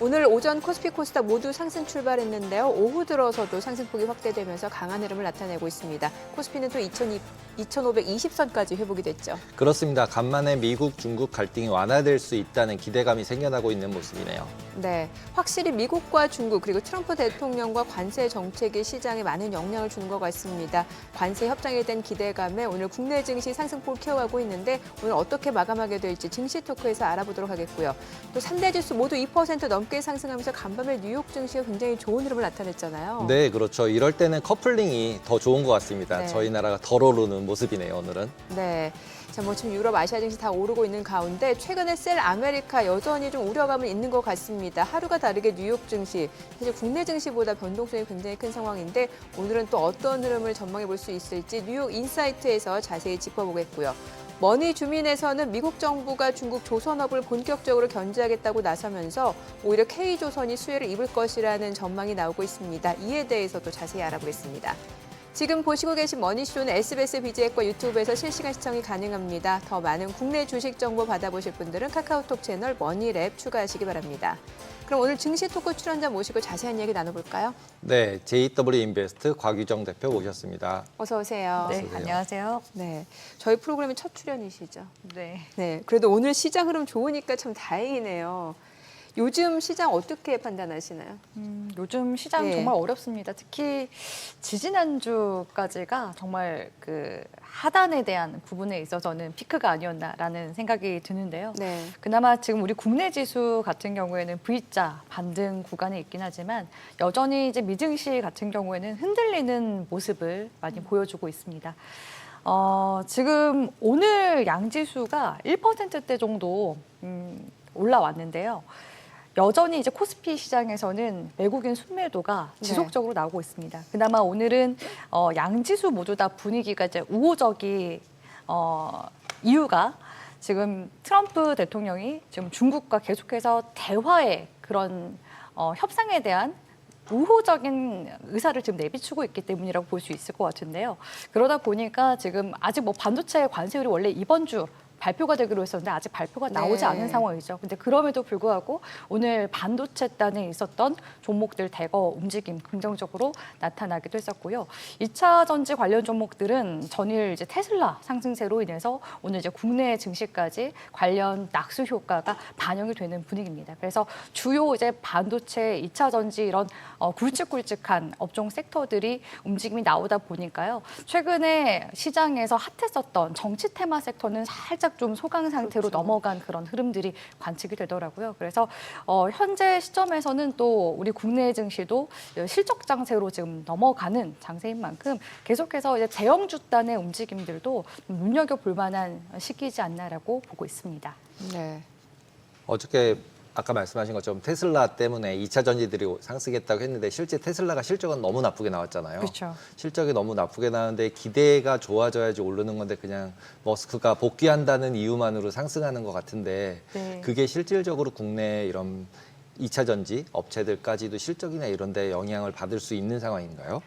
오늘 오전 코스피 코스닥 모두 상승 출발했는데요. 오후 들어서도 상승폭이 확대되면서 강한 흐름을 나타내고 있습니다. 코스피는 또 2,520선까지 회복이 됐죠. 그렇습니다. 간만에 미국, 중국 갈등이 완화될 수 있다는 기대감이 생겨나고 있는 모습이네요. 네, 확실히 미국과 중국 그리고 트럼프 대통령과 관세 정책이 시장에 많은 영향을 주는 것 같습니다. 관세 협상에 대한 기대감에 오늘 국내 증시 상승폭을 키워가고 있는데 오늘 어떻게 마감하게 될지 증시 토크에서 알아보도록 하겠고요. 또 3대 지수 모두 2% 넘게 상승하면서 간밤에 뉴욕 증시가 굉장히 좋은 흐름을 나타냈잖아요. 네, 그렇죠. 이럴 때는 커플링이 더 좋은 것 같습니다. 네. 저희 나라가 덜 오르는 모습이네요, 오늘은. 네. 자, 지금 유럽, 아시아 증시 다 오르고 있는 가운데 최근에 셀 아메리카 여전히 좀 우려감은 있는 것 같습니다. 하루가 다르게 뉴욕 증시, 사실 국내 증시보다 변동성이 굉장히 큰 상황인데 오늘은 또 어떤 흐름을 전망해 볼 수 있을지 뉴욕 인사이트에서 자세히 짚어보겠고요. 머니 주민에서는 미국 정부가 중국 조선업을 본격적으로 견제하겠다고 나서면서 오히려 K조선이 수혜를 입을 것이라는 전망이 나오고 있습니다. 이에 대해서도 자세히 알아보겠습니다. 지금 보시고 계신 머니쇼는 SBS BG앱과 유튜브에서 실시간 시청이 가능합니다. 더 많은 국내 주식 정보 받아보실 분들은 카카오톡 채널 머니랩 추가하시기 바랍니다. 그럼 오늘 증시 토크 출연자 모시고 자세한 얘기 나눠볼까요? 네, JW 인베스트 곽유정 대표 모셨습니다. 어서 오세요. 네, 어서 오세요. 안녕하세요. 네, 저희 프로그램이 첫 출연이시죠? 네. 네, 그래도 오늘 시장 흐름 좋으니까 참 다행이네요. 요즘 시장 어떻게 판단하시나요? 요즘 시장 네. 정말 어렵습니다. 특히 지지난주까지가 정말 그 하단에 대한 부분에 있어서는 피크가 아니었나라는 생각이 드는데요. 네. 그나마 지금 우리 국내 지수 같은 경우에는 V자 반등 구간에 있긴 하지만 여전히 이제 미증시 같은 경우에는 흔들리는 모습을 많이 보여주고 있습니다. 지금 오늘 양지수가 1%대 정도 올라왔는데요. 여전히 이제 코스피 시장에서는 외국인 순매도가 네. 지속적으로 나오고 있습니다. 그나마 오늘은 양지수 모두 다 분위기가 이제 우호적이 이유가 지금 트럼프 대통령이 지금 중국과 계속해서 대화의 그런 협상에 대한 우호적인 의사를 지금 내비추고 있기 때문이라고 볼 수 있을 것 같은데요. 그러다 보니까 지금 아직 뭐 반도체 관세율이 원래 이번 주 발표가 되기로 했었는데 아직 발표가 나오지 네. 않은 상황이죠. 근데 그럼에도 불구하고 오늘 반도체단에 있었던 종목들 대거 움직임 긍정적으로 나타나기도 했었고요. 2차 전지 관련 종목들은 전일 이제 테슬라 상승세로 인해서 오늘 이제 국내 증시까지 관련 낙수 효과가 반영이 되는 분위기입니다. 그래서 주요 이제 반도체, 2차 전지 이런 굵직굵직한 업종 섹터들이 움직임이 나오다 보니까요. 최근에 시장에서 핫했었던 정치 테마 섹터는 살짝 좀 소강 상태로 그렇죠. 넘어간 그런 흐름들이 관측이 되더라고요. 그래서 현재 시점에서는 또 우리 국내 증시도 실적 장세로 지금 넘어가는 장세인 만큼 계속해서 이제 대형주단의 움직임들도 눈여겨볼 만한 시기이지 않나라고 보고 있습니다. 네. 어저께 아까 말씀하신 것처럼 테슬라 때문에 2차 전지들이 상승했다고 했는데 실제 테슬라가 실적은 너무 나쁘게 나왔잖아요. 그렇죠. 실적이 너무 나쁘게 나왔는데 기대가 좋아져야지 오르는 건데 그냥 머스크가 복귀한다는 이유만으로 상승하는 것 같은데 네. 그게 실질적으로 국내 이런 2차 전지 업체들까지도 실적이나 이런 데 영향을 받을 수 있는 상황인가요?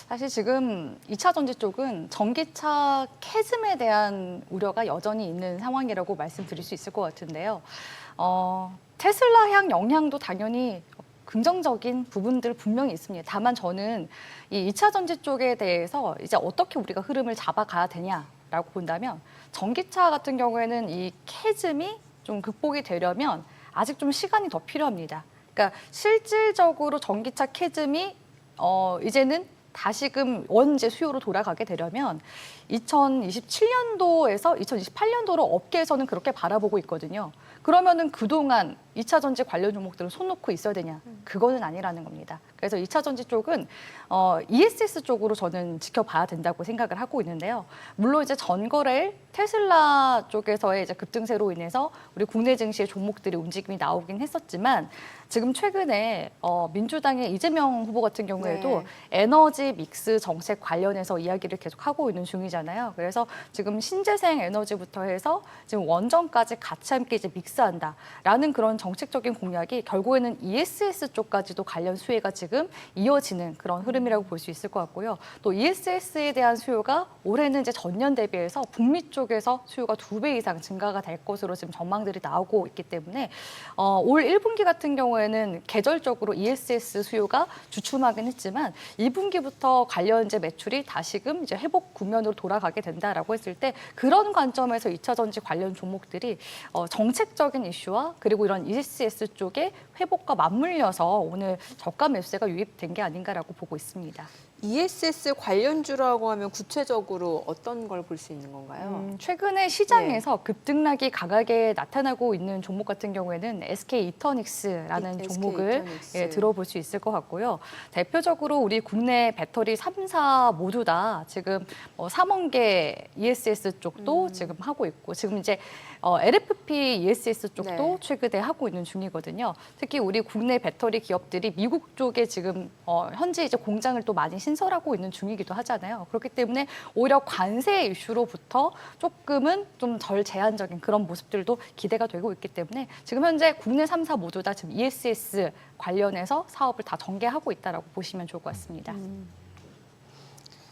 사실 지금 2차 전지 쪽은 전기차 캐즘에 대한 우려가 여전히 있는 상황이라고 말씀드릴 수 있을 것 같은데요. 테슬라 향 영향도 당연히 긍정적인 부분들 분명히 있습니다. 다만 저는 이 2차 전지 쪽에 대해서 이제 어떻게 우리가 흐름을 잡아가야 되냐라고 본다면 전기차 같은 경우에는 이 캐즘이 좀 극복이 되려면 아직 좀 시간이 더 필요합니다. 그러니까 실질적으로 전기차 캐즘이 이제는 다시금 원재 수요로 돌아가게 되려면 2027년도에서 2028년도로 업계에서는 그렇게 바라보고 있거든요. 그러면은 그동안 2차 전지 관련 종목들은 손 놓고 있어야 되냐? 그거는 아니라는 겁니다. 그래서 2차 전지 쪽은 ESS 쪽으로 저는 지켜봐야 된다고 생각을 하고 있는데요. 물론 이제 전거래일 테슬라 쪽에서의 이제 급등세로 인해서 우리 국내 증시의 종목들이 움직임이 나오긴 했었지만 지금 최근에 민주당의 이재명 후보 같은 경우에도 네. 에너지 믹스 정책 관련해서 이야기를 계속 하고 있는 중이잖아요. 그래서 지금 신재생 에너지부터 해서 지금 원전까지 같이 함께 이제 믹스한다라는 그런 정책적인 공약이 결국에는 ESS 쪽까지도 관련 수혜가 지금 이어지는 그런 흐름이라고 볼 수 있을 것 같고요. 또 ESS에 대한 수요가 올해는 이제 전년 대비해서 북미 쪽에서 수요가 2배 이상 증가가 될 것으로 지금 전망들이 나오고 있기 때문에 올 1분기 같은 경우에는 계절적으로 ESS 수요가 주춤하긴 했지만 2분기부터 관련제 매출이 다시금 이제 회복 국면으로 돌아가게 된다라고 했을 때 그런 관점에서 2차 전지 관련 종목들이 정책적인 이슈와 그리고 이런 ESS 쪽의 회복과 맞물려서 오늘 저가 매수세가 유입된 게 아닌가라고 보고 있습니다. ESS 관련주라고 하면 구체적으로 어떤 걸 볼 수 있는 건가요? 최근에 시장에서 급등락이 강하게 나타나고 있는 종목 같은 경우에는 SK 이터닉스라는 SK 종목을 이터닉스. 들어볼 수 있을 것 같고요. 대표적으로 우리 국내 배터리 3사 모두 다 지금 3원계 ESS 쪽도 지금 하고 있고 지금 이제 LFP ESS 쪽도 네. 최근에 하고 있는 중이거든요. 특히 우리 국내 배터리 기업들이 미국 쪽에 지금 현재 이제 공장을 또 많이 신설하고 있는 중이기도 하잖아요. 그렇기 때문에 오히려 관세 이슈로부터 조금은 좀 덜 제한적인 그런 모습들도 기대가 되고 있기 때문에 지금 현재 국내 3사 모두 다 지금 ESS 관련해서 사업을 다 전개하고 있다라고 보시면 좋을 것 같습니다.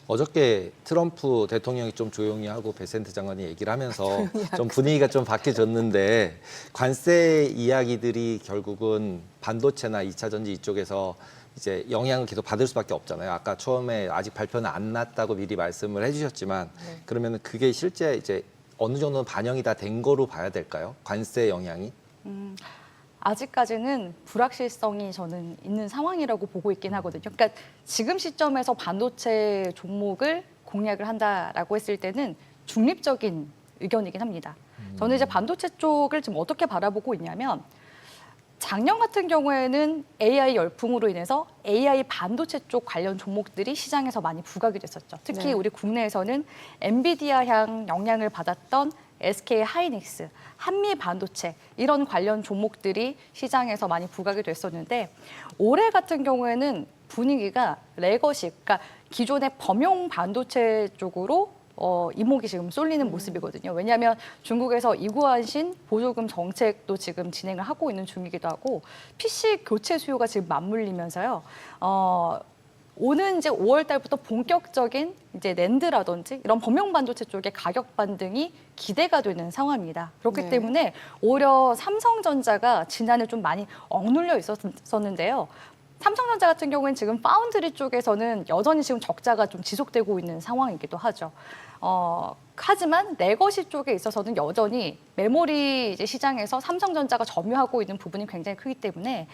어저께 트럼프 대통령이 좀 조용히 하고 베센트 장관이 얘기를 하면서 좀 분위기가 좀 바뀌어졌는데 관세 이야기들이 결국은 반도체나 2차 전지 이쪽에서 이제 영향을 계속 받을 수밖에 없잖아요. 아까 처음에 아직 발표는 안 났다고 미리 말씀을 해주셨지만 그러면 그게 실제 이제 어느 정도는 반영이 다 된 거로 봐야 될까요? 관세 영향이? 아직까지는 불확실성이 저는 있는 상황이라고 보고 있긴 하거든요. 그러니까 지금 시점에서 반도체 종목을 공략을 한다라고 했을 때는 중립적인 의견이긴 합니다. 저는 이제 반도체 쪽을 지금 어떻게 바라보고 있냐면 작년 같은 경우에는 AI 열풍으로 인해서 AI 반도체 쪽 관련 종목들이 시장에서 많이 부각이 됐었죠. 특히 네. 우리 국내에서는 엔비디아향 영향을 받았던 SK 하이닉스, 한미 반도체 이런 관련 종목들이 시장에서 많이 부각이 됐었는데 올해 같은 경우에는 분위기가 레거시, 그러니까 기존의 범용 반도체 쪽으로 이목이 지금 쏠리는 모습이거든요. 왜냐하면 중국에서 이구안신 보조금 정책도 지금 진행을 하고 있는 중이기도 하고 PC 교체 수요가 지금 맞물리면서요. 오는 이제 5월 달부터 본격적인 이제 낸드라든지 이런 범용 반도체 쪽의 가격 반등이 기대가 되는 상황입니다. 그렇기 네. 때문에 오히려 삼성전자가 지난해 좀 많이 억눌려 있었는데요. 삼성전자 같은 경우에는 지금 파운드리 쪽에서는 여전히 지금 적자가 좀 지속되고 있는 상황이기도 하죠. 하지만 레거시 쪽에 있어서는 여전히 메모리 이제 시장에서 삼성전자가 점유하고 있는 부분이 굉장히 크기 때문에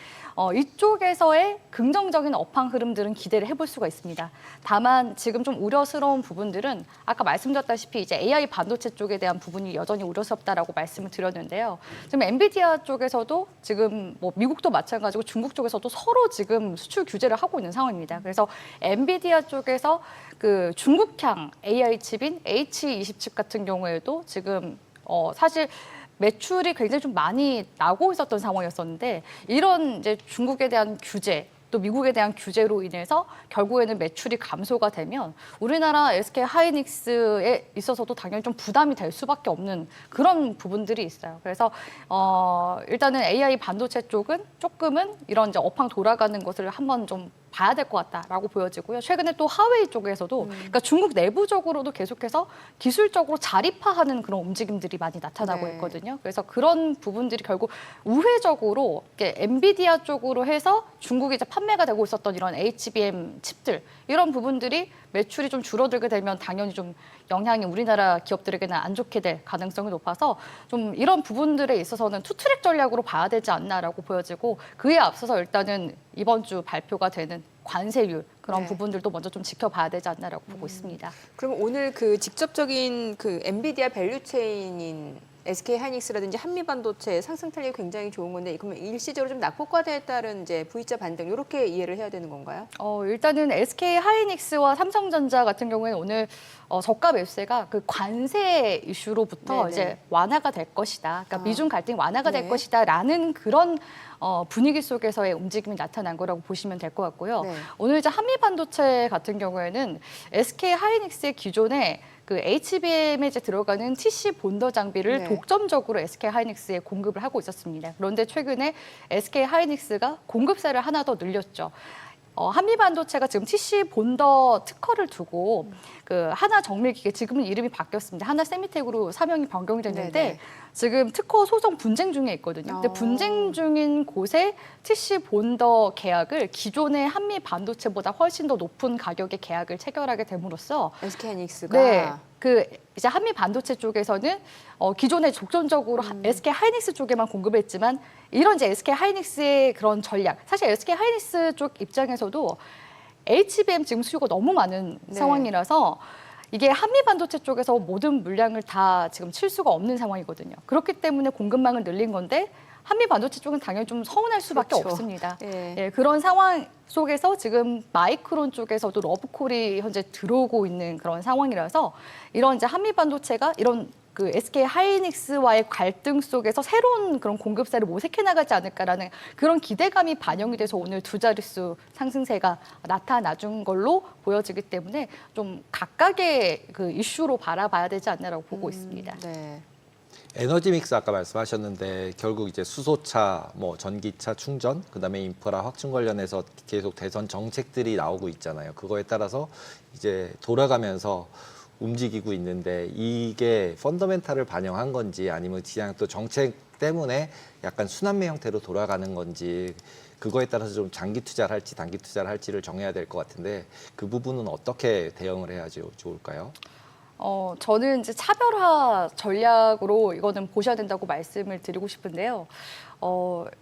이쪽에서의 긍정적인 업황 흐름들은 기대를 해볼 수가 있습니다. 다만 지금 좀 우려스러운 부분들은 아까 말씀드렸다시피 이제 AI 반도체 쪽에 대한 부분이 여전히 우려스럽다라고 말씀을 드렸는데요. 지금 엔비디아 쪽에서도 지금 뭐 미국도 마찬가지고 중국 쪽에서도 서로 지금 수출 규제를 하고 있는 상황입니다. 그래서 엔비디아 쪽에서 그 중국향 AI 칩인 H20칩 같은 경우에도 지금 사실 매출이 굉장히 좀 많이 나고 있었던 상황이었었는데 이런 이제 중국에 대한 규제 또 미국에 대한 규제로 인해서 결국에는 매출이 감소가 되면 우리나라 SK 하이닉스에 있어서도 당연히 좀 부담이 될 수밖에 없는 그런 부분들이 있어요. 그래서 일단은 AI 반도체 쪽은 조금은 이런 이제 업황 돌아가는 것을 한번 좀 봐야 될 것 같다라고 보여지고요. 최근에 또 하웨이 쪽에서도 그러니까 중국 내부적으로도 계속해서 기술적으로 자립화하는 그런 움직임들이 많이 나타나고 네. 있거든요. 그래서 그런 부분들이 결국 우회적으로 이렇게 엔비디아 쪽으로 해서 중국에 이제 판매가 되고 있었던 이런 HBM 칩들 이런 부분들이 매출이 좀 줄어들게 되면 당연히 좀 영향이 우리나라 기업들에게는 안 좋게 될 가능성이 높아서 좀 이런 부분들에 있어서는 투트랙 전략으로 봐야 되지 않나라고 보여지고 그에 앞서서 일단은 이번 주 발표가 되는 관세율 그런 네. 부분들도 먼저 좀 지켜봐야 되지 않나라고 보고 있습니다. 그럼 오늘 그 직접적인 그 엔비디아 밸류체인인 SK 하이닉스라든지 한미 반도체 상승 탄력이 굉장히 좋은 건데 그러면 일시적으로 좀 낙폭과대에 따른 이제 V자 반등 이렇게 이해를 해야 되는 건가요? 일단은 SK 하이닉스와 삼성전자 같은 경우에는 오늘 저가 매수세가 그 관세 이슈로부터 네네. 이제 완화가 될 것이다. 그러니까 미중 갈등이 완화가 될 네. 것이다라는 그런 분위기 속에서의 움직임이 나타난 거라고 보시면 될 것 같고요. 네. 오늘 이제 한미 반도체 같은 경우에는 SK 하이닉스의 기존에 그 HBM에 이제 들어가는 TC 본더 장비를 네. 독점적으로 SK 하이닉스에 공급을 하고 있었습니다. 그런데 최근에 SK 하이닉스가 공급세를 하나 더 늘렸죠. 한미 반도체가 지금 TC 본더 특허를 두고 그 하나 정밀 기계 지금은 이름이 바뀌었습니다. 하나 세미텍으로 사명이 변경이 됐는데 네네. 지금 특허 소송 분쟁 중에 있거든요. 근데 분쟁 중인 곳에 TC 본더 계약을 기존의 한미 반도체보다 훨씬 더 높은 가격의 계약을 체결하게 됨으로써 SK 하이닉스가 네. 그 이제 한미 반도체 쪽에서는 기존에 독점적으로 SK 하이닉스 쪽에만 공급했지만 이런 이제 SK 하이닉스의 그런 전략. 사실 SK 하이닉스 쪽 입장에서도 HBM 지금 수요가 너무 많은 네. 상황이라서 이게 한미 반도체 쪽에서 모든 물량을 다 지금 칠 수가 없는 상황이거든요. 그렇기 때문에 공급망을 늘린 건데 한미 반도체 쪽은 당연히 좀 서운할 수밖에 그렇죠. 없습니다. 예. 예, 그런 상황 속에서 지금 마이크론 쪽에서도 러브콜이 현재 들어오고 있는 그런 상황이라서 이런 이제 한미 반도체가 이런 그 SK 하이닉스와의 갈등 속에서 새로운 그런 공급세를 모색해 나가지 않을까라는 그런 기대감이 반영이 돼서 오늘 두 자릿수 상승세가 나타나준 걸로 보여지기 때문에 좀 각각의 그 이슈로 바라봐야 되지 않나라고 보고 있습니다. 네. 에너지 믹스 아까 말씀하셨는데 결국 이제 수소차, 뭐 전기차 충전, 그다음에 인프라 확충 관련해서 계속 대선 정책들이 나오고 있잖아요. 그거에 따라서 이제 돌아가면서 움직이고 있는데 이게 펀더멘탈을 반영한 건지 아니면 그냥 또 정책 때문에 약간 순환매 형태로 돌아가는 건지 그거에 따라서 좀 장기 투자를 할지 단기 투자를 할지를 정해야 될 것 같은데 그 부분은 어떻게 대응을 해야 좋을까요? 저는 이제 차별화 전략으로 이거는 보셔야 된다고 말씀을 드리고 싶은데요.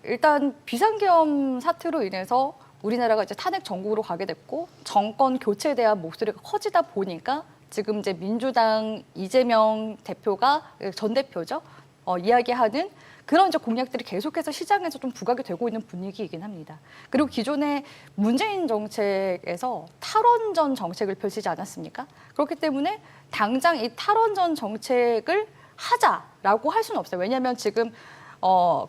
일단 비상계엄 사태로 인해서 우리나라가 이제 탄핵 정국으로 가게 됐고 정권 교체에 대한 목소리가 커지다 보니까 지금 이제 민주당 이재명 대표가 전 대표죠. 이야기하는 그런 이제 공약들이 계속해서 시장에서 좀 부각이 되고 있는 분위기이긴 합니다. 그리고 기존의 문재인 정책에서 탈원전 정책을 펼치지 않았습니까? 그렇기 때문에 당장 이 탈원전 정책을 하자라고 할 수는 없어요. 왜냐하면 지금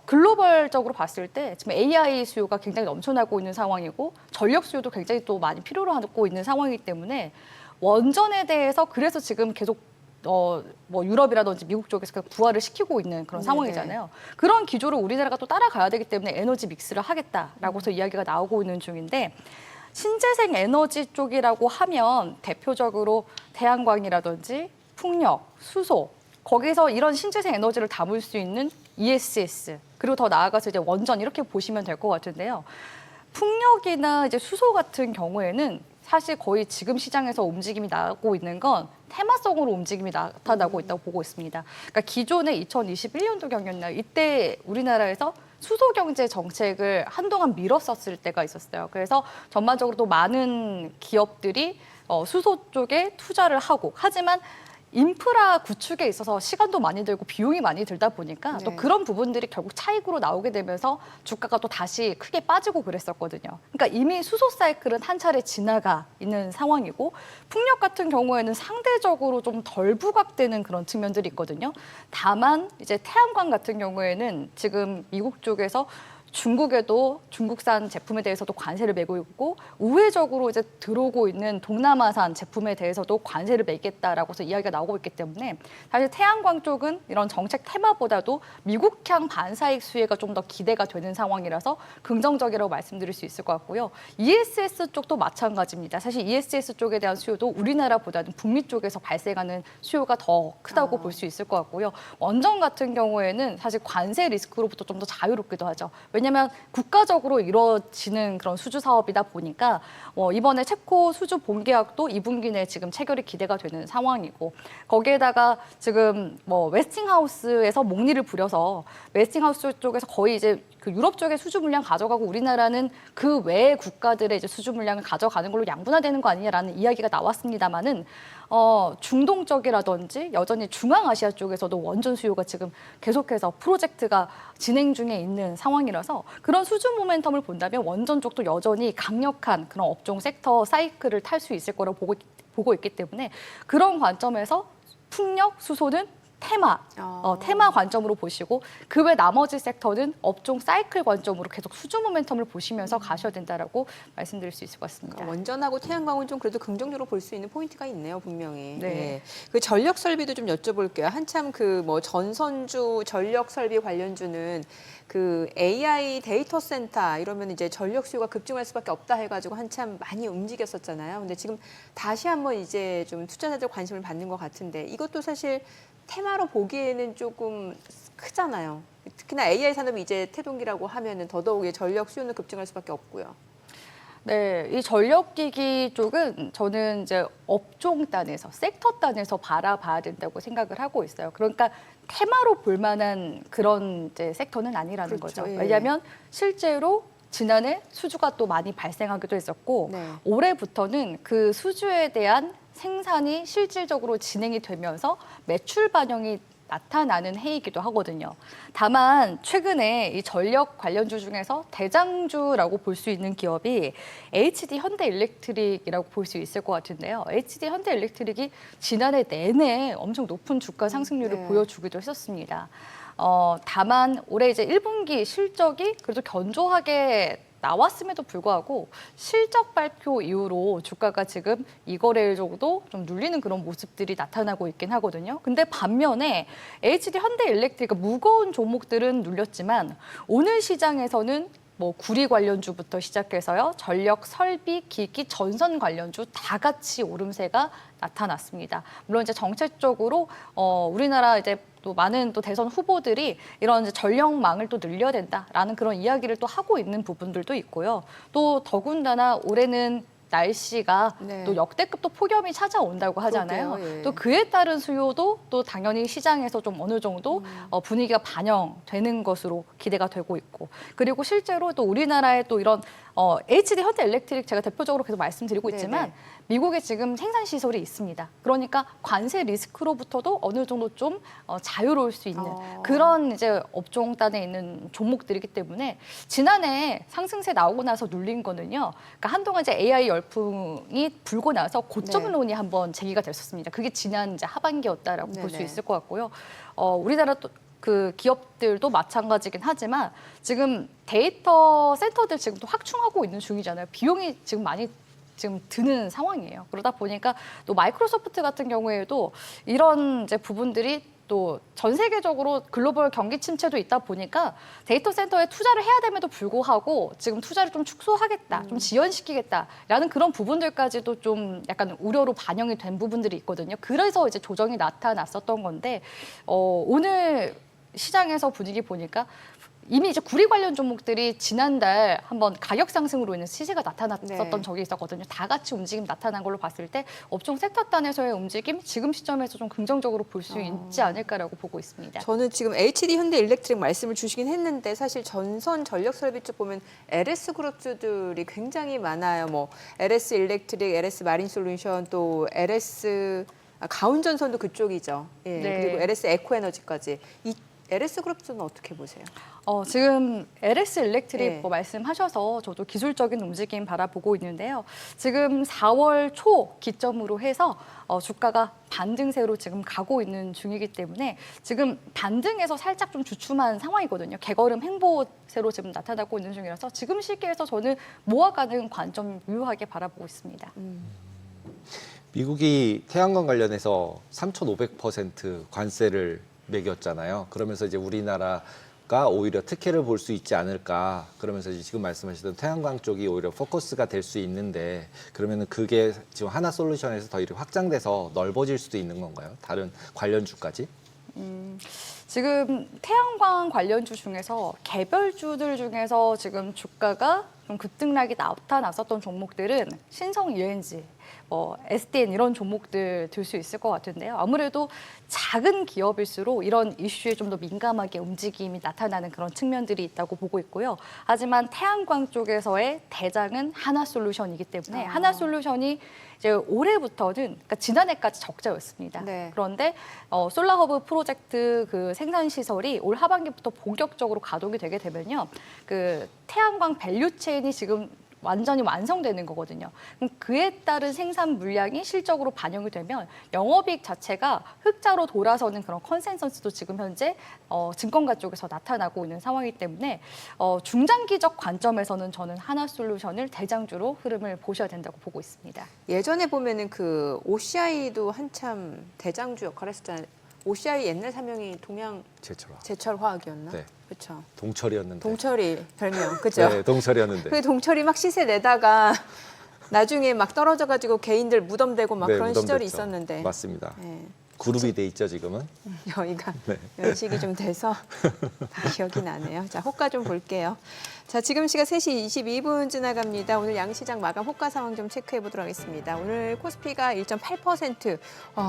글로벌적으로 봤을 때 지금 AI 수요가 굉장히 넘쳐나고 있는 상황이고 전력 수요도 굉장히 또 많이 필요로 하고 있는 상황이기 때문에 원전에 대해서 그래서 지금 계속 뭐 유럽이라든지 미국 쪽에서 부활을 시키고 있는 그런 네네. 상황이잖아요. 그런 기조를 우리나라가 또 따라가야 되기 때문에 에너지 믹스를 하겠다라고서 이야기가 나오고 있는 중인데 신재생 에너지 쪽이라고 하면 대표적으로 태양광이라든지 풍력, 수소 거기서 이런 신재생 에너지를 담을 수 있는 ESS 그리고 더 나아가서 이제 원전 이렇게 보시면 될 것 같은데요. 풍력이나 이제 수소 같은 경우에는 사실 거의 지금 시장에서 움직임이 나고 있는 건 테마성으로 움직임이 나타나고 있다고 보고 있습니다. 그러니까 기존의 2021년도 경이었나요? 이때 우리나라에서 수소 경제 정책을 한동안 미뤘었을 때가 있었어요. 그래서 전반적으로 또 많은 기업들이 수소 쪽에 투자를 하고 하지만 인프라 구축에 있어서 시간도 많이 들고 비용이 많이 들다 보니까 또 네. 그런 부분들이 결국 차익으로 나오게 되면서 주가가 또 다시 크게 빠지고 그랬었거든요. 그러니까 이미 수소 사이클은 한 차례 지나가 있는 상황이고 풍력 같은 경우에는 상대적으로 좀 덜 부각되는 그런 측면들이 있거든요. 다만 이제 태양광 같은 경우에는 지금 미국 쪽에서 중국에도 중국산 제품에 대해서도 관세를 매고 있고 우회적으로 이제 들어오고 있는 동남아산 제품에 대해서도 관세를 매겠다라고서 이야기가 나오고 있기 때문에 사실 태양광 쪽은 이런 정책 테마보다도 미국향 반사익 수혜가 좀 더 기대가 되는 상황이라서 긍정적이라고 말씀드릴 수 있을 것 같고요. ESS 쪽도 마찬가지입니다. 사실 ESS 쪽에 대한 수요도 우리나라보다는 북미 쪽에서 발생하는 수요가 더 크다고 볼 수 있을 것 같고요. 원전 같은 경우에는 사실 관세 리스크로부터 좀 더 자유롭기도 하죠. 왜냐하면 국가적으로 이루어지는 그런 수주 사업이다 보니까 이번에 체코 수주 본계약도 2분기 내에 지금 체결이 기대가 되는 상황이고 거기에다가 지금 웨스팅하우스에서 목리를 부려서 웨스팅하우스 쪽에서 거의 이제 그 유럽 쪽의 수주 물량 가져가고 우리나라는 그 외의 국가들의 이제 수주 물량을 가져가는 걸로 양분화되는 거 아니냐라는 이야기가 나왔습니다만은 중동 쪽이라든지 여전히 중앙아시아 쪽에서도 원전 수요가 지금 계속해서 프로젝트가 진행 중에 있는 상황이라서 그런 수주 모멘텀을 본다면 원전 쪽도 여전히 강력한 그런 업종 섹터 사이클을 탈 수 있을 거라고 보고 있기 때문에 그런 관점에서 풍력, 수소는 테마 관점으로 보시고 그 외 나머지 섹터는 업종 사이클 관점으로 계속 수주 모멘텀을 보시면서 가셔야 된다라고 말씀드릴 수 있을 것 같습니다. 그러니까 원전하고 태양광은 좀 그래도 긍정적으로 볼 수 있는 포인트가 있네요, 분명히. 네. 예. 그 전력 설비도 좀 여쭤볼게요. 한참 그 뭐 전선주 전력 설비 관련주는 그 AI 데이터 센터 이러면 이제 전력 수요가 급증할 수밖에 없다 해가지고 한참 많이 움직였었잖아요. 근데 지금 다시 한번 이제 좀 투자자들 관심을 받는 것 같은데 이것도 사실 테마로 보기에는 조금 크잖아요. 특히나 AI 산업이 이제 태동기라고 하면은 더더욱 전력 수요는 급증할 수밖에 없고요. 네, 이 전력기기 쪽은 저는 이제 업종 단에서, 섹터 단에서 바라봐야 된다고 생각을 하고 있어요. 그러니까 테마로 볼 만한 그런 이제 섹터는 아니라는 그렇죠. 거죠. 예. 왜냐하면 실제로 지난해 수주가 또 많이 발생하기도 했었고 네. 올해부터는 그 수주에 대한 생산이 실질적으로 진행이 되면서 매출 반영이 나타나는 해이기도 하거든요. 다만 최근에 이 전력 관련주 중에서 대장주라고 볼 수 있는 기업이 HD 현대일렉트릭이라고 볼 수 있을 것 같은데요. HD 현대일렉트릭이 지난해 내내 엄청 높은 주가 상승률을 네. 보여주기도 했었습니다. 다만 올해 이제 1분기 실적이 그래도 견조하게 나왔음에도 불구하고 실적 발표 이후로 주가가 지금 2거래일 정도 좀 눌리는 그런 모습들이 나타나고 있긴 하거든요. 근데 반면에 HD 현대일렉트릭 무거운 종목들은 눌렸지만 오늘 시장에서는 뭐 구리 관련주부터 시작해서요. 전력, 설비, 기기, 전선 관련주 다 같이 오름세가 나타났습니다. 물론 이제 정책적으로 우리나라 이제 또 많은 또 대선 후보들이 이런 이제 전력망을 또 늘려야 된다라는 그런 이야기를 또 하고 있는 부분들도 있고요. 또 더군다나 올해는 날씨가 네. 또 역대급 또 폭염이 찾아온다고 하잖아요. 그러게요, 예. 또 그에 따른 수요도 또 당연히 시장에서 좀 어느 정도 분위기가 반영되는 것으로 기대가 되고 있고, 그리고 실제로 또 우리나라의 또 이런 HD 현대일렉트릭 제가 대표적으로 계속 말씀드리고 있지만 네네. 미국에 지금 생산 시설이 있습니다. 그러니까 관세 리스크로부터도 어느 정도 좀 자유로울 수 있는 그런 이제 업종단에 있는 종목들이기 때문에 지난해 상승세 나오고 나서 눌린 거는요. 그러니까 한동안 이제 AI 열풍이 불고 나서 고점론이 한번 제기가 됐었습니다. 그게 지난 이제 하반기였다라고 볼 수 네네. 있을 것 같고요. 우리나라 또 그 기업들도 마찬가지긴 하지만 지금 데이터 센터들 지금 또 확충하고 있는 중이잖아요. 비용이 지금 많이 지금 드는 상황이에요. 그러다 보니까 또 마이크로소프트 같은 경우에도 이런 이제 부분들이 또 전 세계적으로 글로벌 경기 침체도 있다 보니까 데이터 센터에 투자를 해야 됨에도 불구하고 지금 투자를 좀 축소하겠다, 좀 지연시키겠다라는 그런 부분들까지도 좀 약간 우려로 반영이 된 부분들이 있거든요. 그래서 이제 조정이 나타났었던 건데 오늘 시장에서 분위기 보니까 이미 이제 구리 관련 종목들이 지난달 한번 가격 상승으로 인해 시세가 나타났었던 네. 적이 있었거든요. 다 같이 움직임 나타난 걸로 봤을 때 업종 섹터 단에서의 움직임 지금 시점에서 좀 긍정적으로 볼 수 있지 않을까라고 보고 있습니다. 저는 지금 HD 현대일렉트릭 말씀을 주시긴 했는데 사실 전선 전력 설비 쪽 보면 LS 그룹주들이 굉장히 많아요. 뭐 LS 일렉트릭, LS 마린 솔루션, 또 LS 가운전선도 그쪽이죠. 예. 네. 그리고 LS 에코에너지까지. 이 LS 그룹주는 어떻게 보세요? 지금 LS 일렉트릭 네. 뭐 말씀하셔서 저도 기술적인 움직임 바라보고 있는데요. 지금 4월 초 기점으로 해서 주가가 반등세로 지금 가고 있는 중이기 때문에 지금 반등에서 살짝 좀 주춤한 상황이거든요. 개걸음 횡보세로 지금 나타나고 있는 중이라서 지금 시기에서 저는 모아가는 관점 유효하게 바라보고 있습니다. 미국이 태양광 관련해서 3,500% 관세를 매겼잖아요. 그러면서 이제 우리나라가 오히려 특혜를 볼 수 있지 않을까. 그러면서 이제 지금 말씀하시던 태양광 쪽이 오히려 포커스가 될 수 있는데 그러면은 그게 지금 하나솔루션에서 더 이렇게 확장돼서 넓어질 수도 있는 건가요? 다른 관련주까지? 지금 태양광 관련주 중에서 개별주들 중에서 지금 주가가 좀 급등락이 나타났었던 종목들은 신성 ENG, SDN 이런 종목들 들 수 있을 것 같은데요. 아무래도 작은 기업일수록 이런 이슈에 좀 더 민감하게 움직임이 나타나는 그런 측면들이 있다고 보고 있고요. 하지만 태양광 쪽에서의 대장은 하나솔루션이기 때문에 하나솔루션이 이제 올해부터는 그러니까 지난해까지 적자였습니다. 네. 그런데 솔라허브 프로젝트 그 생산 시설이 올 하반기부터 본격적으로 가동이 되게 되면요, 그 태양광 밸류 체인이 지금 완전히 완성되는 거거든요. 그럼 그에 따른 생산 물량이 실적으로 반영이 되면 영업이익 자체가 흑자로 돌아서는 그런 컨센서스도 지금 현재 증권가 쪽에서 나타나고 있는 상황이기 때문에 중장기적 관점에서는 저는 하나솔루션을 대장주로 흐름을 보셔야 된다고 보고 있습니다. 예전에 보면은 그 OCI도 한참 대장주 역할을 했었잖아요. OCI 옛날 사명이 동양 제철화. 제철화학이었나? 네. 그렇죠. 동철이었는데. 동철이 별명, 그죠? 네, 동철이었는데. 그 동철이 막 시세 내다가 나중에 막 떨어져가지고 개인들 무덤되고 막 네, 그런 시절이 무덤됐죠. 있었는데. 맞습니다. 네. 그룹이 돼 있죠, 지금은. 여기가 네. 연식이 좀 돼서 다 기억이 나네요. 자, 호가 좀 볼게요. 자, 지금 시각 3시 22분 지나갑니다. 오늘 양시장 마감 호가 상황 좀 체크해 보도록 하겠습니다. 오늘 코스피가 1.8%.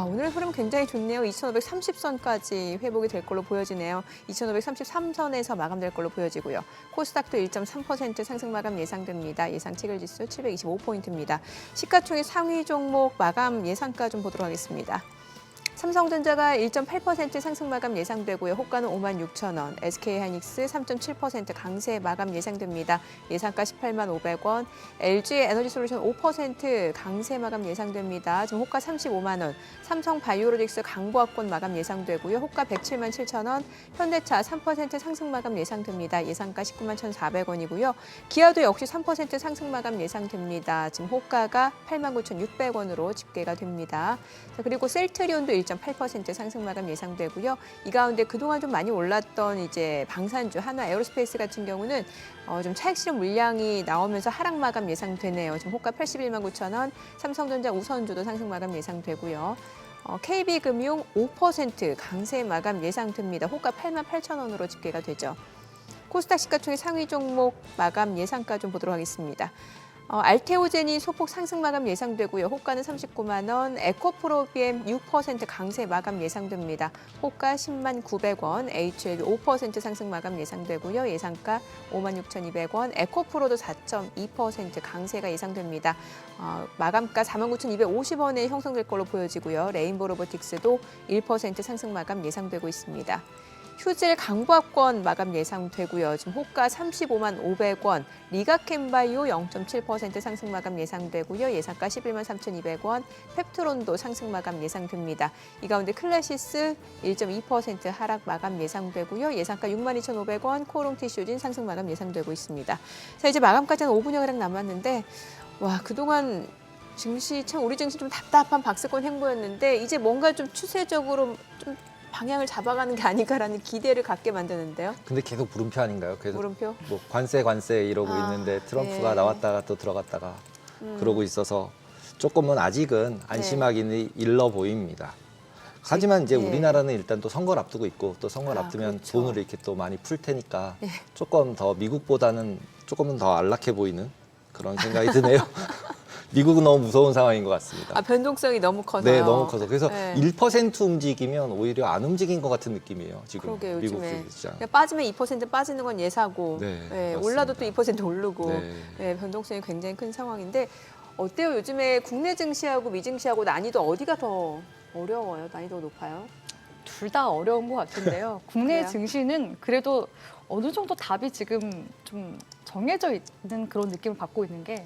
오늘 흐름 굉장히 좋네요. 2,530선까지 회복이 될 걸로 보여지네요. 2,533선에서 마감될 걸로 보여지고요. 코스닥도 1.3% 상승 마감 예상됩니다. 예상 체결 지수 725포인트입니다. 시가총액 상위 종목 마감 예상가 좀 보도록 하겠습니다. 삼성전자가 1.8% 상승 마감 예상되고요. 호가는 56,000원, SK하이닉스 3.7% 강세 마감 예상됩니다. 예상가 18만 500원, LG에너지솔루션 5% 강세 마감 예상됩니다. 지금 호가 35만 원, 삼성바이오로직스 강보합권 마감 예상되고요. 호가 107만 7천원, 현대차 3% 상승 마감 예상됩니다. 예상가 19만 1,400원이고요. 기아도 역시 3% 상승 마감 예상됩니다. 지금 호가가 8만 9,600원으로 집계가 됩니다. 자, 그리고 셀트리온도 1.8% 상승 마감 예상되고요. 이 가운데 그동안 좀 많이 올랐던 이제 방산주 하나 에어로스페이스 같은 경우는 좀 차익 실현 물량이 나오면서 하락 마감 예상되네요. 지금 호가 81만 9천원, 삼성전자 우선주도 상승 마감 예상되고요. KB금융 5% 강세 마감 예상됩니다. 호가 8만 8천원으로 집계가 되죠. 코스닥 시가총액 상위 종목 마감 예상가 좀 보도록 하겠습니다. 알테오젠이 소폭 상승 마감 예상되고요. 호가는 39만 원, 에코프로비엠 6% 강세 마감 예상됩니다. 호가 10만 900원, HLB 5% 상승 마감 예상되고요. 예상가 5만 6,200원, 에코프로도 4.2% 강세가 예상됩니다. 마감가 4만 9,250원에 형성될 걸로 보여지고요. 레인보 로보틱스도 1% 상승 마감 예상되고 있습니다. 휴질 강보합권 마감 예상되고요. 지금 호가 35만 500원, 리가캠바이오 0.7% 상승 마감 예상되고요. 예상가 11만 3,200원, 펩트론도 상승 마감 예상됩니다. 이 가운데 클래시스 1.2% 하락 마감 예상되고요. 예상가 6만 2,500원, 코롱티슈진 상승 마감 예상되고 있습니다. 자, 이제 마감까지 한 5분여가량 남았는데 그동안 증시 참 우리 증시 좀 답답한 박스권 행보였는데 이제 뭔가 좀 추세적으로 좀 방향을 잡아가는 게 아닌가라는 기대를 갖게 만드는데요. 근데 계속 물음표 아닌가요? 계속 물음표? 뭐 관세 이러고 있는데 트럼프가 네. 나왔다가 또 들어갔다가 그러고 있어서 조금은 아직은 안심하기는 일러 보입니다. 하지만 이제 네. 우리나라는 일단 또 선거를 앞두고 있고 또 선거를 앞두면 그렇죠. 돈을 이렇게 또 많이 풀 테니까 네. 조금 더 미국보다는 조금은 더 안락해 보이는 그런 생각이 드네요. 미국은 너무 무서운 상황인 것 같습니다. 변동성이 너무 커서요. 네, 너무 커서. 그래서 네. 1% 움직이면 오히려 안 움직인 것 같은 느낌이에요. 지금 그러게요, 미국 요즘에. 시장. 그냥 빠지면 2% 빠지는 건 예사고, 네, 맞습니다. 올라도 또 2% 오르고, 네. 변동성이 굉장히 큰 상황인데 어때요? 요즘에 국내 증시하고 미증시하고 난이도 어디가 더 어려워요? 난이도가 높아요? 둘 다 어려운 것 같은데요. 국내 그래요? 증시는 그래도 어느 정도 답이 지금 좀 정해져 있는 그런 느낌을 받고 있는 게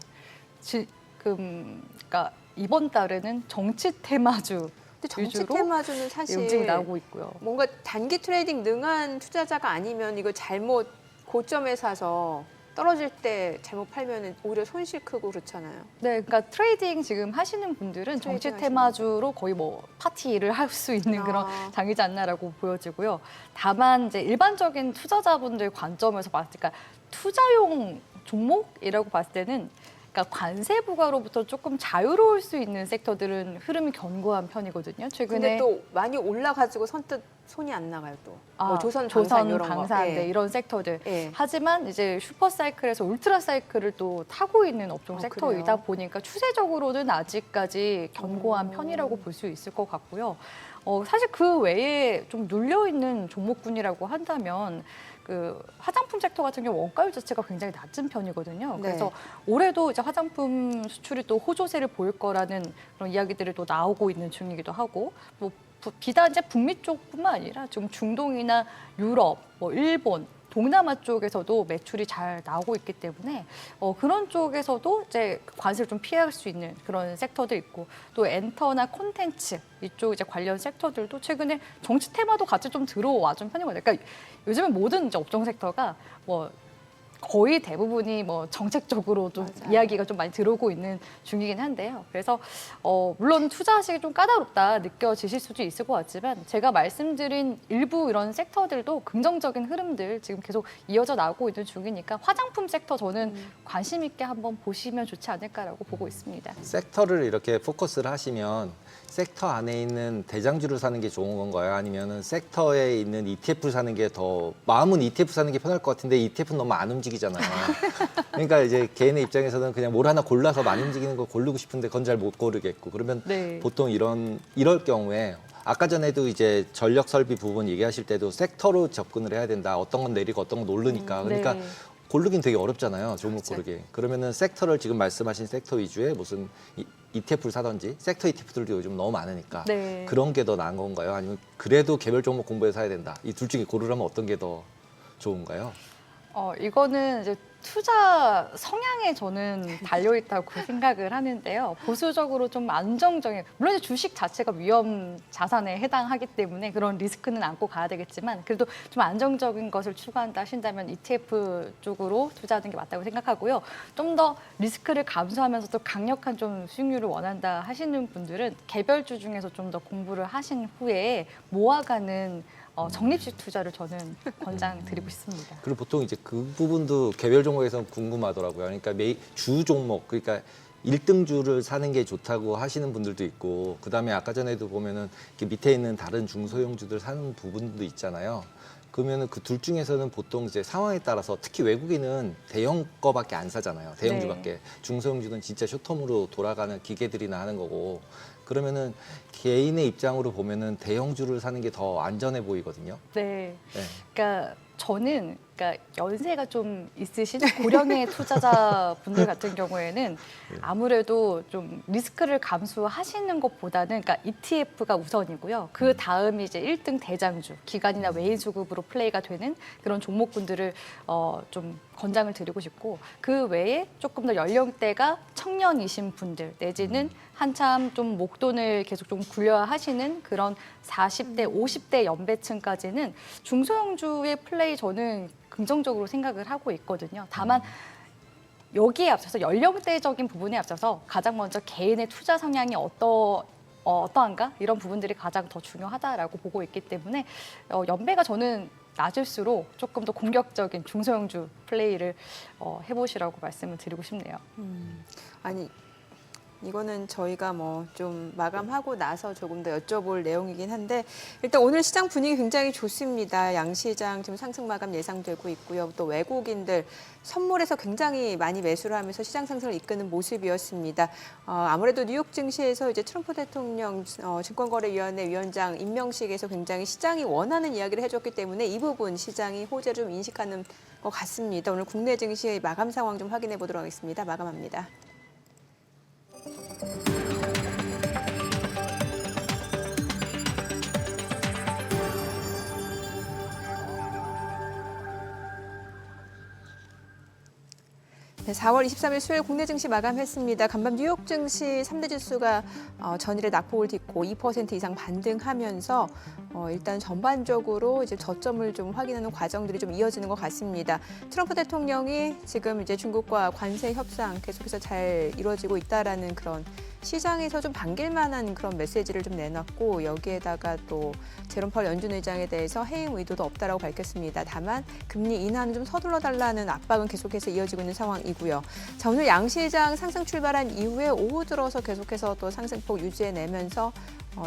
그러니까 이번 달에는 정치 테마주 근데 정치 위주로 테마주는 사실 움직이 나오고 있고요. 뭔가 단기 트레이딩 능한 투자자가 아니면 이거 잘못 고점에 사서 떨어질 때 잘못 팔면 오히려 손실 크고 그렇잖아요. 네, 그러니까 트레이딩 지금 하시는 분들은 정치 트레이딩 테마주로 거의 뭐 파티를 할 수 있는 그런 장이지 않나라고 보여지고요. 다만 이제 일반적인 투자자분들 관점에서 봤을 때, 그러니까 투자용 종목이라고 봤을 때는 그러니까 관세 부과로부터 조금 자유로울 수 있는 섹터들은 흐름이 견고한 편이거든요. 최근에 근데 또 많이 올라가지고 선뜻 손이 안 나가요 또. 뭐 조선 방산 이런 거. 방산 예. 이런 섹터들. 예. 하지만 이제 슈퍼 사이클에서 울트라 사이클을 또 타고 있는 업종 섹터이다 그래요? 보니까 추세적으로는 아직까지 견고한 편이라고 볼 수 있을 것 같고요. 사실 그 외에 좀 눌려 있는 종목군이라고 한다면 그 화장품 섹터 같은 경우 원가율 자체가 굉장히 낮은 편이거든요. 네. 그래서 올해도 이제 화장품 수출이 또 호조세를 보일 거라는 그런 이야기들이 또 나오고 있는 중이기도 하고, 뭐 비단 이제 북미 쪽뿐만 아니라 지금 중동이나 유럽, 뭐 일본, 동남아 쪽에서도 매출이 잘 나오고 있기 때문에 그런 쪽에서도 이제 관세를 좀 피할 수 있는 그런 섹터도 있고 또 엔터나 콘텐츠 이쪽 이제 관련 섹터들도 최근에 정치 테마도 같이 좀 들어와 준 편이거든요. 그러니까 요즘은 모든 이제 업종 섹터가 뭐 거의 대부분이 뭐 정책적으로 좀 맞아요. 이야기가 좀 많이 들어오고 있는 중이긴 한데요. 그래서 물론 투자하시기 좀 까다롭다 느껴지실 수도 있을 것 같지만 제가 말씀드린 일부 이런 섹터들도 긍정적인 흐름들 지금 계속 이어져 나오고 있는 중이니까 화장품 섹터 저는 관심 있게 한번 보시면 좋지 않을까라고 보고 있습니다. 섹터를 이렇게 포커스를 하시면 섹터 안에 있는 대장주를 사는 게 좋은 건가요? 아니면 섹터에 있는 ETF를 사는 게 더 마음은 ETF 사는 게 편할 것 같은데 ETF는 너무 안 움직이잖아요. 그러니까 이제 개인의 입장에서는 그냥 뭘 하나 골라서 많이 움직이는 걸 고르고 싶은데 그건 잘 못 고르겠고 그러면 네. 보통 이럴 경우에 아까 전에도 이제 전력 설비 부분 얘기하실 때도 섹터로 접근을 해야 된다. 어떤 건 내리고 어떤 건 오르니까. 그러니까 네. 고르긴 되게 어렵잖아요. 종목 그렇죠. 고르기. 그러면은 섹터를 지금 말씀하신 섹터 위주의 무슨 ETF를 사든지 섹터 ETF들도 요즘 너무 많으니까 네. 그런 게 더 나은 건가요? 아니면 그래도 개별 종목 공부해서 사야 된다. 이 둘 중에 고르라면 어떤 게 더 좋은가요? 이거는 이제 투자 성향에 저는 달려 있다고 생각을 하는데요. 보수적으로 좀 안정적인, 물론 이제 주식 자체가 위험 자산에 해당하기 때문에 그런 리스크는 안고 가야 되겠지만 그래도 좀 안정적인 것을 추구한다 하신다면 ETF 쪽으로 투자하는 게 맞다고 생각하고요. 좀 더 리스크를 감수하면서도 강력한 좀 수익률을 원한다 하시는 분들은 개별주 중에서 좀 더 공부를 하신 후에 모아가는 적립식 투자를 저는 권장드리고 싶습니다. 그리고 보통 이제 그 부분도 개별 종목에서는 궁금하더라고요. 그러니까 주 종목, 그러니까 1등주를 사는 게 좋다고 하시는 분들도 있고, 그다음에 아까 전에도 보면은 이렇게 밑에 있는 다른 중소형주들 사는 부분도 있잖아요. 그러면은 그 둘 중에서는 보통 이제 상황에 따라서 특히 외국인은 대형 거밖에 안 사잖아요. 대형주밖에. 네. 중소형주는 진짜 숏텀으로 돌아가는 기계들이나 하는 거고. 그러면은 개인의 입장으로 보면은 대형주를 사는 게 더 안전해 보이거든요. 네. 네. 그러니까 저는 연세가 좀 있으신 고령의 투자자분들 같은 경우에는 아무래도 좀 리스크를 감수하시는 것보다는 그러니까 ETF가 우선이고요. 그 다음이 이제 1등 대장주, 기관이나 외인 수급으로 플레이가 되는 그런 종목군들을 좀 권장을 드리고 싶고 그 외에 조금 더 연령대가 청년이신 분들 내지는 한참 좀 목돈을 계속 좀 굴려야 하시는 그런 40대, 50대 연배층까지는 중소형주의 플레이 저는 긍정적으로 생각을 하고 있거든요. 다만 여기에 앞서서 연령대적인 부분에 앞서서 가장 먼저 개인의 투자 성향이 어떠한가 이런 부분들이 가장 더 중요하다라고 보고 있기 때문에 연배가 저는 낮을수록 조금 더 공격적인 중소형주 플레이를 해보시라고 말씀을 드리고 싶네요. 아니 이거는 저희가 뭐 좀 마감하고 나서 조금 더 여쭤볼 내용이긴 한데 일단 오늘 시장 분위기 굉장히 좋습니다. 양시장 지금 상승 마감 예상되고 있고요. 또 외국인들 선물에서 굉장히 많이 매수를 하면서 시장 상승을 이끄는 모습이었습니다. 아무래도 뉴욕 증시에서 이제 트럼프 대통령 증권거래위원회 위원장 임명식에서 굉장히 시장이 원하는 이야기를 해줬기 때문에 이 부분 시장이 호재를 좀 인식하는 것 같습니다. 오늘 국내 증시의 마감 상황 좀 확인해 보도록 하겠습니다. 마감합니다. 네, 4월 23일 수요일 국내 증시 마감했습니다. 간밤 뉴욕 증시 3대 지수가 전일의 낙폭을 딛고 2% 이상 반등하면서 일단 전반적으로 이제 저점을 좀 확인하는 과정들이 좀 이어지는 것 같습니다. 트럼프 대통령이 지금 이제 중국과 관세 협상 계속해서 잘 이루어지고 있다라는 그런 시장에서 좀 반길 만한 그런 메시지를 좀 내놨고 여기에다가 또 제롬 펄 연준 의장에 대해서 해임 의도도 없다라고 밝혔습니다. 다만 금리 인하는 좀 서둘러 달라는 압박은 계속해서 이어지고 있는 상황이고요. 자, 오늘 양시장 상승 출발한 이후에 오후 들어서 계속해서 또 상승폭 유지해내면서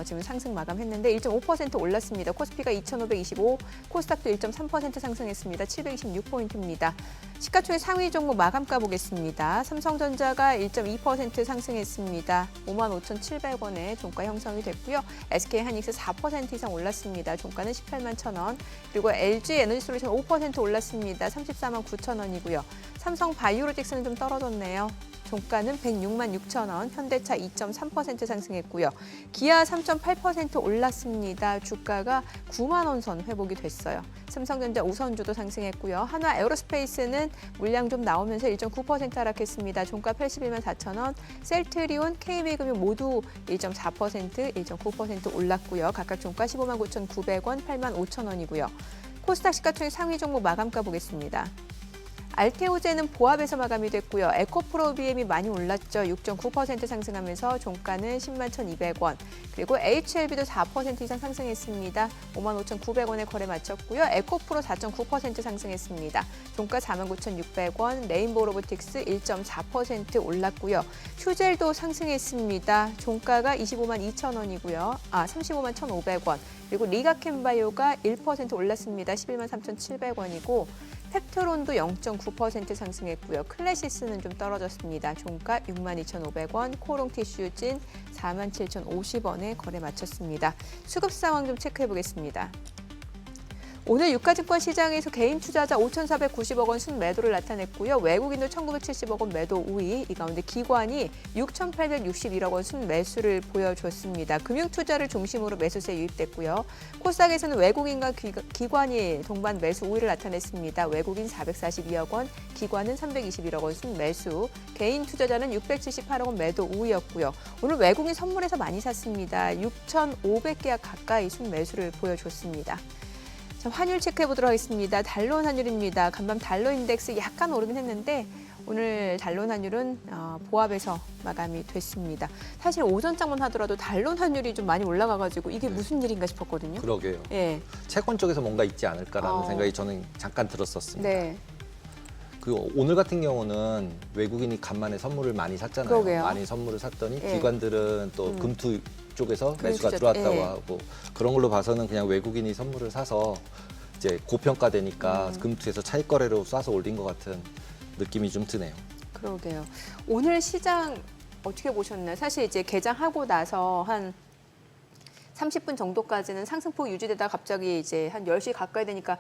지금 상승 마감했는데 1.5% 올랐습니다. 코스피가 2,525, 코스닥도 1.3% 상승했습니다. 726포인트입니다. 시가총액 상위 종목 마감가 보겠습니다. 삼성전자가 1.2% 상승했습니다. 55,700원에 종가 형성이 됐고요. SK하이닉스 4% 이상 올랐습니다. 종가는 18만 1,000원. 그리고 LG에너지솔루션 5% 올랐습니다. 34만 9,000원이고요. 삼성바이오로직스는 좀 떨어졌네요. 종가는 106만 6천 원, 현대차 2.3% 상승했고요. 기아 3.8% 올랐습니다. 주가가 9만 원 선 회복이 됐어요. 삼성전자 우선주도 상승했고요. 한화 에어로스페이스는 물량 좀 나오면서 1.9% 하락했습니다. 종가 81만 4천 원, 셀트리온, KB금융 모두 1.4%, 1.9% 올랐고요. 각각 종가 15만 9,900원, 8만 5천 원이고요. 코스닥 시가총액 상위 종목 마감가 보겠습니다. 알테오제는 보합에서 마감이 됐고요. 에코프로비엠이 많이 올랐죠. 6.9% 상승하면서 종가는 10만 1,200원. 그리고 HLB도 4% 이상 상승했습니다. 5만 5,900원에 거래 마쳤고요. 에코프로 4.9% 상승했습니다. 종가 4만 9,600원. 레인보우 로보틱스 1.4% 올랐고요. 휴젤도 상승했습니다. 종가가 25만 2천 원이고요. 35만 1,500원. 그리고 리가캠바이오가 1% 올랐습니다. 11만 3,700원이고 펩트론도 0.9% 상승했고요. 클래시스는 좀 떨어졌습니다. 종가 6만 2,500원, 코롱 티슈진 4만 7,050원에 거래 마쳤습니다. 수급 상황 좀 체크해 보겠습니다. 오늘 유가증권 시장에서 개인 투자자 5,490억 원 순매도를 나타냈고요. 외국인도 1,970억 원 매도 우위, 이 가운데 기관이 6,861억 원 순매수를 보여줬습니다. 금융투자를 중심으로 매수세 유입됐고요. 코스닥에서는 외국인과 기관이 동반 매수 우위를 나타냈습니다. 외국인 442억 원, 기관은 321억 원 순매수, 개인 투자자는 678억 원 매도 우위였고요. 오늘 외국인 선물에서 많이 샀습니다. 6,500개약 가까이 순매수를 보여줬습니다. 환율 체크해 보도록 하겠습니다. 달러 환율입니다. 간밤 달러 인덱스 약간 오르긴 했는데 오늘 달러 환율은 보합에서 마감이 됐습니다. 사실 오전장만 하더라도 달러 환율이 좀 많이 올라가가지고 이게 무슨 일인가 싶었거든요. 그러게요. 예. 채권 쪽에서 뭔가 있지 않을까라는 생각이 저는 잠깐 들었었습니다. 네. 그 오늘 같은 경우는 외국인이 간만에 선물을 많이 샀잖아요. 그러게요. 많이 선물을 샀더니 예. 기관들은 또 금투 쪽에서 매수가 금투자, 들어왔다고 예. 하고 그런 걸로 봐서는 그냥 외국인이 선물을 사서 이제 고평가되니까 금투에서 차익 거래로 쏴서 올린 것 같은 느낌이 좀 드네요. 그러게요. 오늘 시장 어떻게 보셨나요? 사실 이제 개장하고 나서 한 30분 정도까지는 상승폭 유지되다가 갑자기 이제 한 10시 가까이 되니까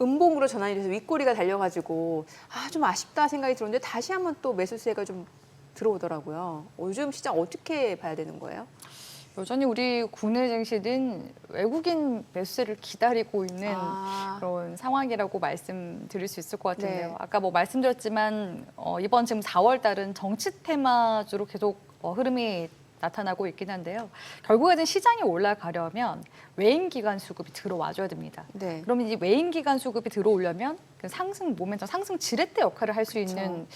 음봉으로 전환이 돼서 윗꼬리가 달려가지고 좀 아쉽다 생각이 들었는데 다시 한번 또 매수세가 좀 들어오더라고요. 요즘 시장 어떻게 봐야 되는 거예요? 여전히 우리 국내 증시는 외국인 매수세를 기다리고 있는 그런 상황이라고 말씀드릴 수 있을 것 같은데요. 네. 아까 뭐 말씀드렸지만 이번 지금 4월 달은 정치 테마주로 계속 흐름이 나타나고 있긴 한데요. 결국에는 시장이 올라가려면 외인 기관 수급이 들어와줘야 됩니다. 네. 그러면 이 외인 기관 수급이 들어오려면 그 상승 모멘텀, 상승 지렛대 역할을 할 수 있는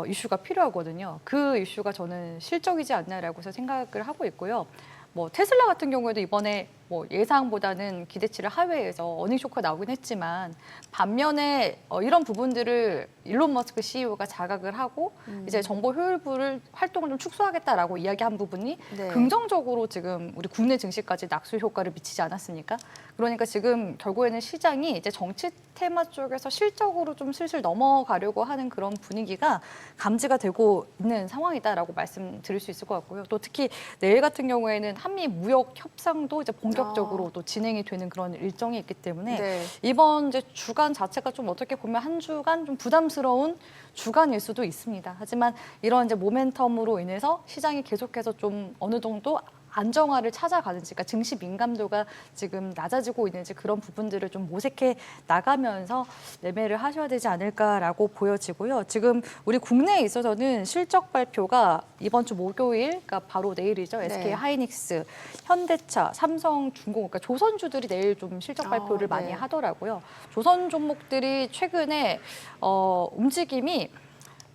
이슈가 필요하거든요. 그 이슈가 저는 실적이지 않나라고 해서 생각을 하고 있고요. 뭐 테슬라 같은 경우에도 이번에 뭐 예상보다는 기대치를 하회해서 어닝 쇼크가 나오긴 했지만 반면에 이런 부분들을 일론 머스크 CEO가 자각을 하고 이제 정보 효율부를 활동을 좀 축소하겠다라고 이야기한 부분이 네. 긍정적으로 지금 우리 국내 증시까지 낙수 효과를 미치지 않았습니까? 그러니까 지금 결국에는 시장이 이제 정치 테마 쪽에서 실적으로 좀 슬슬 넘어가려고 하는 그런 분위기가 감지가 되고 있는 상황이다라고 말씀드릴 수 있을 것 같고요. 또 특히 내일 같은 경우에는 한미 무역 협상도 이제 본격적으로 또 진행이 되는 그런 일정이 있기 때문에 네. 이번 이제 주간 자체가 좀 어떻게 보면 한 주간 좀 부담스러운 주간일 수도 있습니다. 하지만 이런 이제 모멘텀으로 인해서 시장이 계속해서 좀 어느 정도 안정화를 찾아가는지, 그러니까 증시 민감도가 지금 낮아지고 있는지 그런 부분들을 좀 모색해 나가면서 매매를 하셔야 되지 않을까라고 보여지고요. 지금 우리 국내에 있어서는 실적 발표가 이번 주 목요일, 그러니까 바로 내일이죠. SK 하이닉스, 현대차, 삼성중공, 그러니까 조선주들이 내일 좀 실적 발표를 네. 많이 하더라고요. 조선 종목들이 최근에 움직임이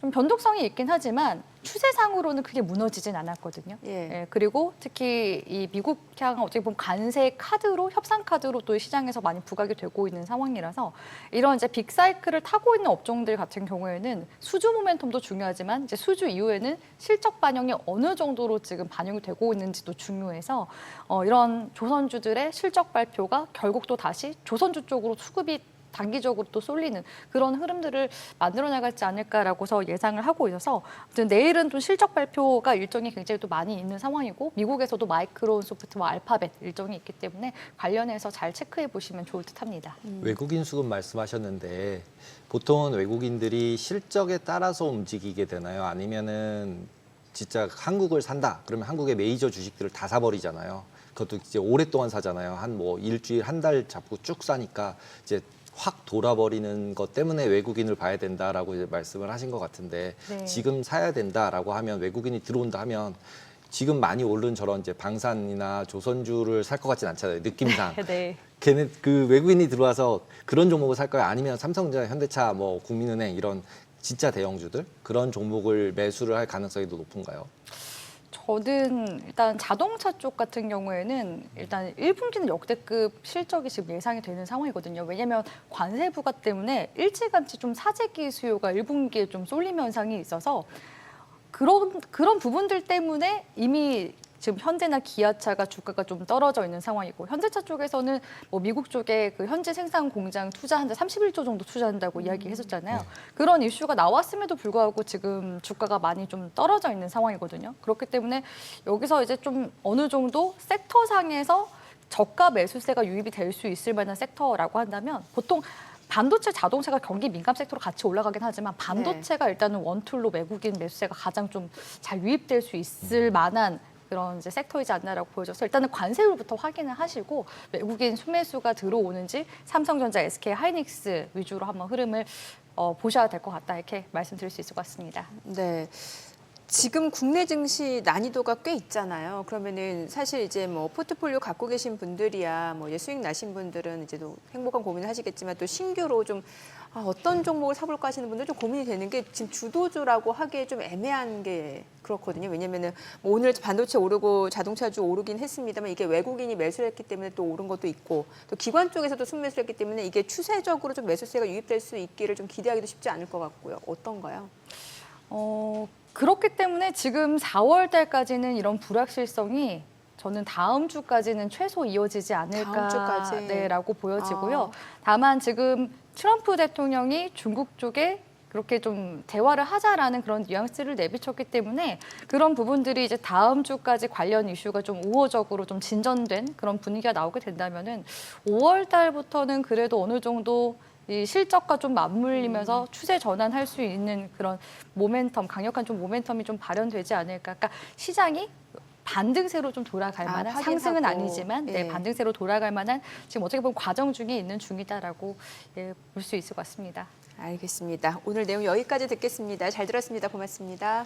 좀 변동성이 있긴 하지만 추세상으로는 크게 무너지진 않았거든요. 예. 그리고 특히 이 미국향 어떻게 보면 관세 카드로 협상 카드로 또 시장에서 많이 부각이 되고 있는 상황이라서 이런 이제 빅사이클을 타고 있는 업종들 같은 경우에는 수주 모멘텀도 중요하지만 이제 수주 이후에는 실적 반영이 어느 정도로 지금 반영이 되고 있는지도 중요해서 이런 조선주들의 실적 발표가 결국 또 다시 조선주 쪽으로 수급이 단기적으로 또 쏠리는 그런 흐름들을 만들어 나갈지 않을까라고서 예상을 하고 있어서 아무튼 내일은 좀 실적 발표가 일정이 굉장히 또 많이 있는 상황이고 미국에서도 마이크로소프트와 알파벳 일정이 있기 때문에 관련해서 잘 체크해 보시면 좋을 듯합니다. 외국인 수급 말씀하셨는데 보통은 외국인들이 실적에 따라서 움직이게 되나요? 아니면은 진짜 한국을 산다 그러면 한국의 메이저 주식들을 다 사버리잖아요. 그것도 이제 오랫동안 사잖아요. 한 뭐 일주일, 한 달 잡고 쭉 사니까 이제 확 돌아버리는 것 때문에 외국인을 봐야 된다라고 이제 말씀을 하신 것 같은데 네. 지금 사야 된다라고 하면 외국인이 들어온다 하면 지금 많이 오른 저런 이제 방산이나 조선주를 살 것 같진 않잖아요. 느낌상. 네. 걔네 그 외국인이 들어와서 그런 종목을 살 거예요? 아니면 삼성전자, 현대차, 뭐 국민은행 이런 진짜 대형주들 그런 종목을 매수를 할 가능성이 더 높은가요? 저는 일단 자동차 쪽 같은 경우에는 일단 1분기는 역대급 실적이 지금 예상이 되는 상황이거든요. 왜냐하면 관세 부과 때문에 일찌감치 좀 사재기 수요가 1분기에 좀 쏠림 현상이 있어서 그런 부분들 때문에 이미 지금 현대나 기아차가 주가가 좀 떨어져 있는 상황이고 현대차 쪽에서는 뭐 미국 쪽에 그 현재 생산 공장 투자한데 31조 정도 투자한다고 이야기했었잖아요. 그런 이슈가 나왔음에도 불구하고 지금 주가가 많이 좀 떨어져 있는 상황이거든요. 그렇기 때문에 여기서 이제 좀 어느 정도 섹터상에서 저가 매수세가 유입이 될 수 있을 만한 섹터라고 한다면 보통 반도체, 자동차가 경기 민감 섹터로 같이 올라가긴 하지만 반도체가 일단은 원툴로 외국인 매수세가 가장 좀 잘 유입될 수 있을 만한 그런 이제 섹터이지 않나라고 보여져서 일단은 관세율부터 확인을 하시고 외국인 순매수가 들어오는지 삼성전자, SK 하이닉스 위주로 한번 흐름을 보셔야 될 것 같다 이렇게 말씀드릴 수 있을 것 같습니다. 네. 지금 국내 증시 난이도가 꽤 있잖아요. 그러면은 사실 이제 뭐 포트폴리오 갖고 계신 분들이야 뭐 이제 수익 나신 분들은 이제 또 행복한 고민을 하시겠지만 또 신규로 좀 어떤 종목을 사볼까 하시는 분들 좀 고민이 되는 게 지금 주도주라고 하기에 좀 애매한 게 그렇거든요. 왜냐면은 뭐 오늘 반도체 오르고 자동차주 오르긴 했습니다만 이게 외국인이 매수를 했기 때문에 또 오른 것도 있고 또 기관 쪽에서도 순매수를 했기 때문에 이게 추세적으로 좀 매수세가 유입될 수 있기를 좀 기대하기도 쉽지 않을 것 같고요. 어떤가요? 그렇기 때문에 지금 4월 달까지는 이런 불확실성이 저는 다음 주까지는 최소 이어지지 다음 주까지? 않을까라고 보여지고요. 다만 지금 트럼프 대통령이 중국 쪽에 그렇게 좀 대화를 하자라는 그런 뉘앙스를 내비쳤기 때문에 그런 부분들이 이제 다음 주까지 관련 이슈가 좀 우호적으로 좀 진전된 그런 분위기가 나오게 된다면은 5월 달부터는 그래도 어느 정도 이 실적과 좀 맞물리면서 추세 전환할 수 있는 그런 모멘텀, 강력한 좀 모멘텀이 좀 발현되지 않을까. 그러니까 시장이 반등세로 좀 돌아갈 만한 확인하고. 상승은 아니지만 예. 반등세로 돌아갈 만한 지금 어떻게 보면 과정 중에 있는 중이다라고 볼 수 있을 것 같습니다. 알겠습니다. 오늘 내용 여기까지 듣겠습니다. 잘 들었습니다. 고맙습니다.